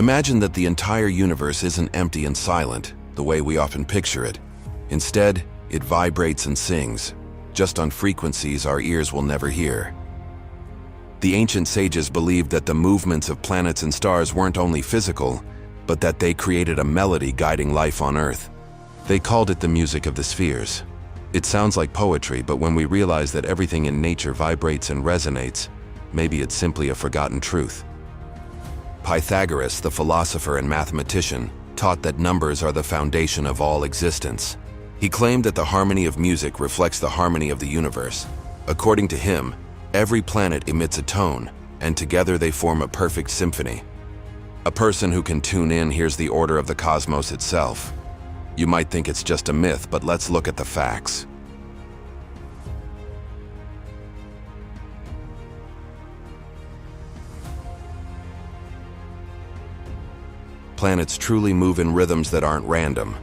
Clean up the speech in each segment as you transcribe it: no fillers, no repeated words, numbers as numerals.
Imagine that the entire universe isn't empty and silent, the way we often picture it. Instead, it vibrates and sings, just on frequencies our ears will never hear. The ancient sages believed that the movements of planets and stars weren't only physical, but that they created a melody guiding life on Earth. They called it the music of the spheres. It sounds like poetry, but when we realize that everything in nature vibrates and resonates, maybe it's simply a forgotten truth. Pythagoras, the philosopher and mathematician, taught that numbers are the foundation of all existence. He claimed that the harmony of music reflects the harmony of the universe. According to him, every planet emits a tone, and together they form a perfect symphony. A person who can tune in hears the order of the cosmos itself. You might think it's just a myth, but let's look at the facts. Planets truly move in rhythms that aren't random.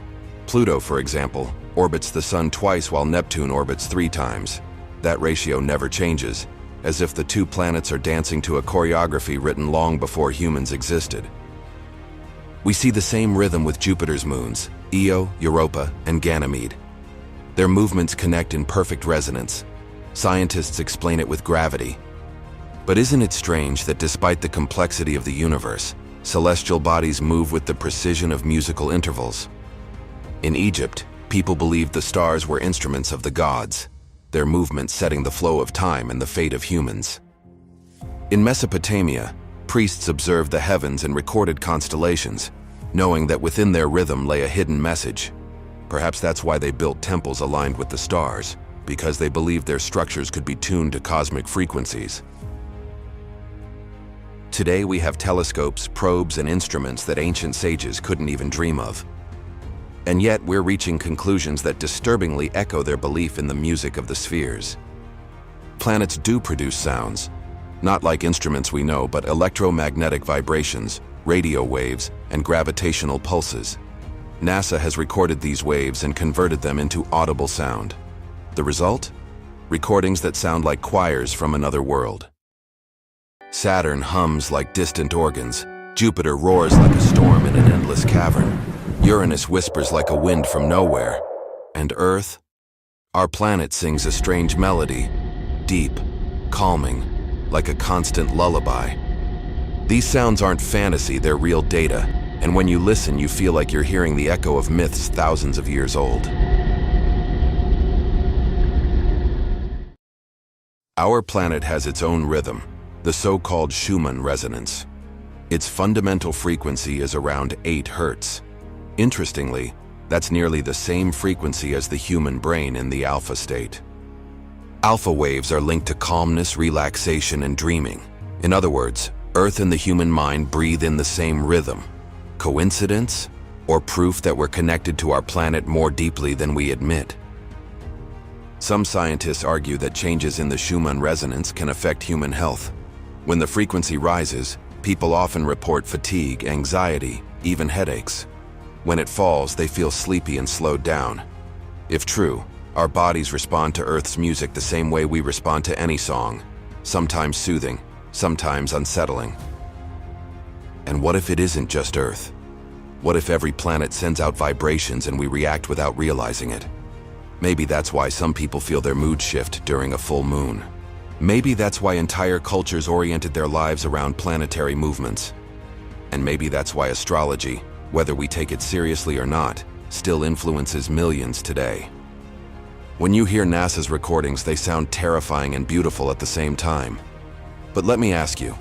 Pluto, for example, orbits the Sun twice while Neptune orbits 3 times. That ratio never changes, as if the two planets are dancing to a choreography written long before humans existed. We see the same rhythm with Jupiter's moons, Io, Europa, and Ganymede. Their movements connect in perfect resonance. Scientists explain it with gravity. But isn't it strange that despite the complexity of the universe, celestial bodies move with the precision of musical intervals? In Egypt, people believed the stars were instruments of the gods, their movements setting the flow of time and the fate of humans. In Mesopotamia, priests observed the heavens and recorded constellations, knowing that within their rhythm lay a hidden message. Perhaps that's why they built temples aligned with the stars, because they believed their structures could be tuned to cosmic frequencies. Today we have telescopes, probes, and instruments that ancient sages couldn't even dream of. And yet we're reaching conclusions that disturbingly echo their belief in the music of the spheres. Planets do produce sounds, not like instruments we know, but electromagnetic vibrations, radio waves, and gravitational pulses. NASA has recorded these waves and converted them into audible sound. The result? Recordings that sound like choirs from another world. Saturn hums like distant organs. Jupiter roars like a storm in an endless cavern. Uranus whispers like a wind from nowhere. And Earth? Our planet sings a strange melody, deep, calming, like a constant lullaby. These sounds aren't fantasy, they're real data, and when you listen, you feel like you're hearing the echo of myths thousands of years old. Our planet has its own rhythm, the so-called Schumann resonance. Its fundamental frequency is around 8 Hz. Interestingly, that's nearly the same frequency as the human brain in the alpha state. Alpha waves are linked to calmness, relaxation, and dreaming. In other words, Earth and the human mind breathe in the same rhythm. Coincidence? Or proof that we're connected to our planet more deeply than we admit? Some scientists argue that changes in the Schumann resonance can affect human health. When the frequency rises, people often report fatigue, anxiety, even headaches. When it falls, they feel sleepy and slowed down. If true, our bodies respond to Earth's music the same way we respond to any song, sometimes soothing, sometimes unsettling. And what if it isn't just Earth? What if every planet sends out vibrations and we react without realizing it? Maybe that's why some people feel their mood shift during a full moon. Maybe that's why entire cultures oriented their lives around planetary movements. And maybe that's why astrology, whether we take it seriously or not, still influences millions today. When you hear NASA's recordings, they sound terrifying and beautiful at the same time. But let me ask you,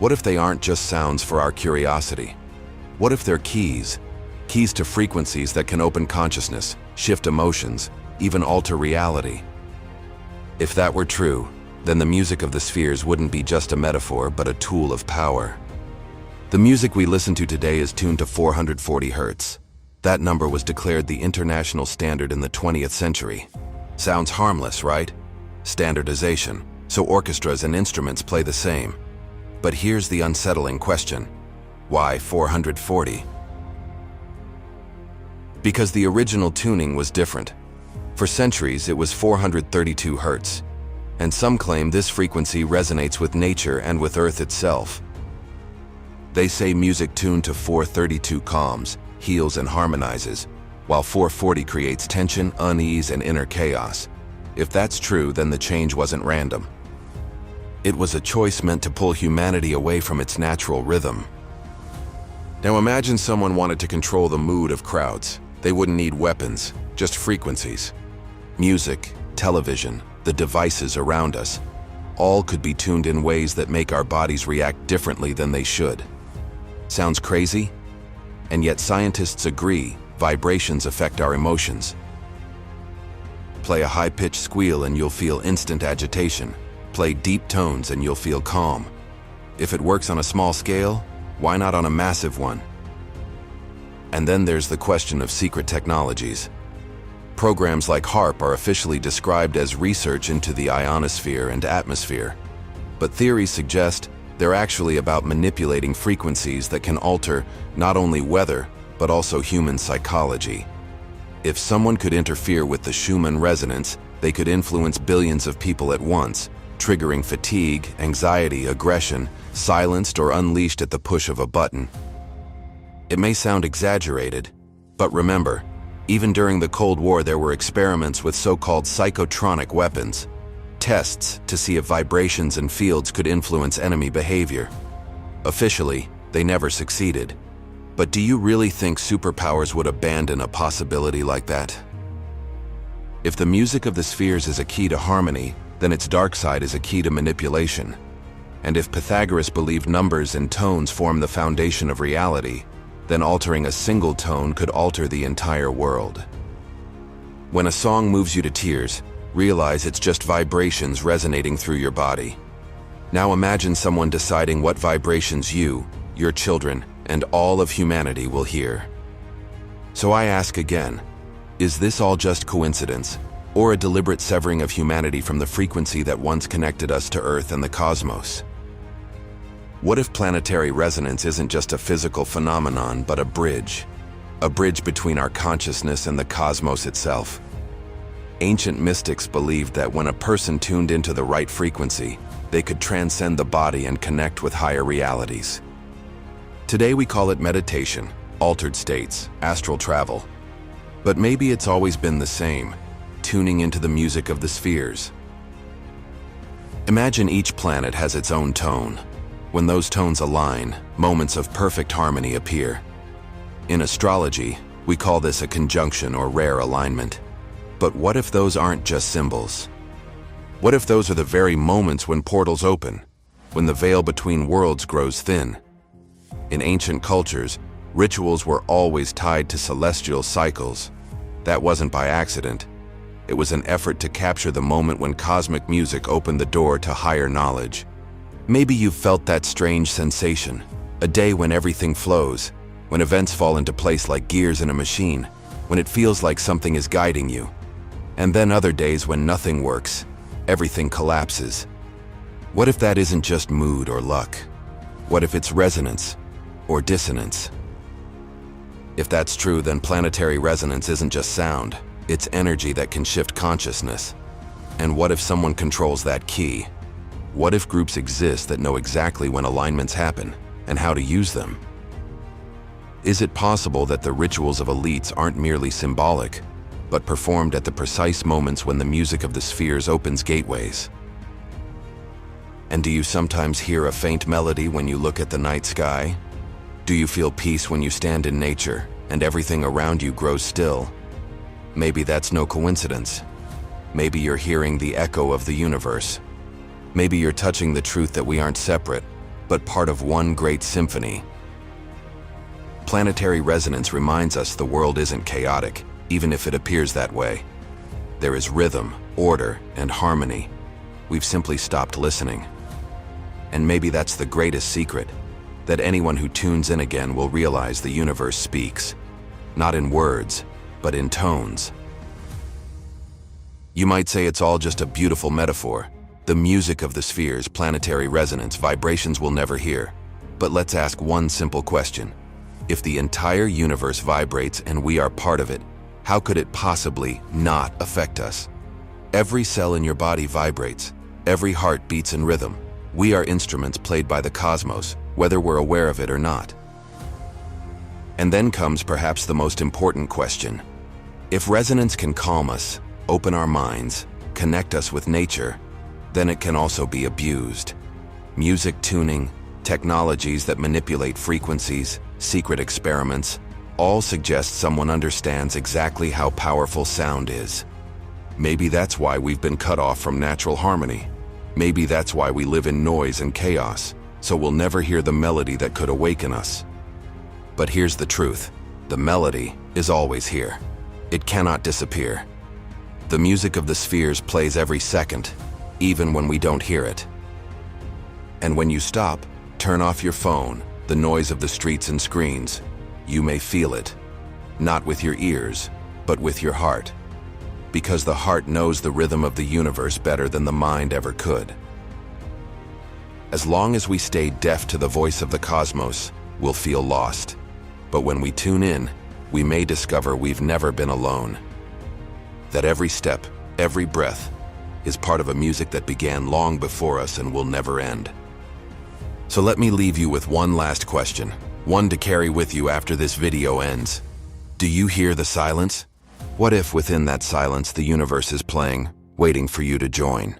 what if they aren't just sounds for our curiosity? What if they're keys to frequencies that can open consciousness, shift emotions, even alter reality? If that were true, then the music of the spheres wouldn't be just a metaphor, but a tool of power. The music we listen to today is tuned to 440 Hz. That number was declared the international standard in the 20th century. Sounds harmless, right? Standardization, so orchestras and instruments play the same. But here's the unsettling question. Why 440? Because the original tuning was different. For centuries, it was 432 Hz, and some claim this frequency resonates with nature and with Earth itself. They say music tuned to 432 calms, heals, and harmonizes, while 440 creates tension, unease, and inner chaos. If that's true, then the change wasn't random. It was a choice meant to pull humanity away from its natural rhythm. Now imagine someone wanted to control the mood of crowds. They wouldn't need weapons, just frequencies. Music, television, the devices around us, all could be tuned in ways that make our bodies react differently than they should. Sounds crazy? And yet scientists agree, vibrations affect our emotions. Play a high-pitched squeal and you'll feel instant agitation. Play deep tones and you'll feel calm. If it works on a small scale, why not on a massive one? And then there's the question of secret technologies. Programs like HARP are officially described as research into the ionosphere and atmosphere. But theories suggest they're actually about manipulating frequencies that can alter not only weather, but also human psychology. If someone could interfere with the Schumann resonance, they could influence billions of people at once, triggering fatigue, anxiety, aggression, silenced or unleashed at the push of a button. It may sound exaggerated, but remember, even during the Cold War there were experiments with so-called psychotronic weapons, tests to see if vibrations and fields could influence enemy behavior. Officially, they never succeeded. But do you really think superpowers would abandon a possibility like that? If the music of the spheres is a key to harmony, then its dark side is a key to manipulation. And if Pythagoras believed numbers and tones form the foundation of reality, then altering a single tone could alter the entire world. When a song moves you to tears, realize it's just vibrations resonating through your body. Now imagine someone deciding what vibrations you, your children, and all of humanity will hear. So I ask again, is this all just coincidence, or a deliberate severing of humanity from the frequency that once connected us to Earth and the cosmos? What if planetary resonance isn't just a physical phenomenon, but a bridge between our consciousness and the cosmos itself? Ancient mystics believed that when a person tuned into the right frequency, they could transcend the body and connect with higher realities. Today we call it meditation, altered states, astral travel. But maybe it's always been the same, tuning into the music of the spheres. Imagine each planet has its own tone. When those tones align, moments of perfect harmony appear. In astrology, we call this a conjunction or rare alignment. But what if those aren't just symbols? What if those are the very moments when portals open, when the veil between worlds grows thin? In ancient cultures, rituals were always tied to celestial cycles. That wasn't by accident. It was an effort to capture the moment when cosmic music opened the door to higher knowledge. Maybe you've felt that strange sensation, a day when everything flows, when events fall into place like gears in a machine, when it feels like something is guiding you. And then other days when nothing works, everything collapses. What if that isn't just mood or luck? What if it's resonance or dissonance? If that's true, then planetary resonance isn't just sound, it's energy that can shift consciousness. And what if someone controls that key? What if groups exist that know exactly when alignments happen and how to use them? Is it possible that the rituals of elites aren't merely symbolic, but performed at the precise moments when the music of the spheres opens gateways? And do you sometimes hear a faint melody when you look at the night sky? Do you feel peace when you stand in nature and everything around you grows still? Maybe that's no coincidence. Maybe you're hearing the echo of the universe. Maybe you're touching the truth that we aren't separate, but part of one great symphony. Planetary resonance reminds us the world isn't chaotic, even if it appears that way. There is rhythm, order, and harmony. We've simply stopped listening. And maybe that's the greatest secret, that anyone who tunes in again will realize the universe speaks, not in words, but in tones. You might say it's all just a beautiful metaphor, the music of the spheres, planetary resonance, vibrations we'll never hear. But let's ask one simple question. If the entire universe vibrates and we are part of it, how could it possibly not affect us? Every cell in your body vibrates. Every heart beats in rhythm. We are instruments played by the cosmos, whether we're aware of it or not. And then comes perhaps the most important question. If resonance can calm us, open our minds, connect us with nature, then it can also be abused. Music tuning, technologies that manipulate frequencies, secret experiments, all suggest someone understands exactly how powerful sound is. Maybe that's why we've been cut off from natural harmony. Maybe that's why we live in noise and chaos, so we'll never hear the melody that could awaken us. But here's the truth. The melody is always here. It cannot disappear. The music of the spheres plays every second, even when we don't hear it. And when you stop, turn off your phone, the noise of the streets and screens, you may feel it. Not with your ears, but with your heart. Because the heart knows the rhythm of the universe better than the mind ever could. As long as we stay deaf to the voice of the cosmos, we'll feel lost. But when we tune in, we may discover we've never been alone. That every step, every breath, is part of a music that began long before us and will never end. So let me leave you with one last question, one to carry with you after this video ends. Do you hear the silence? What if within that silence the universe is playing, waiting for you to join?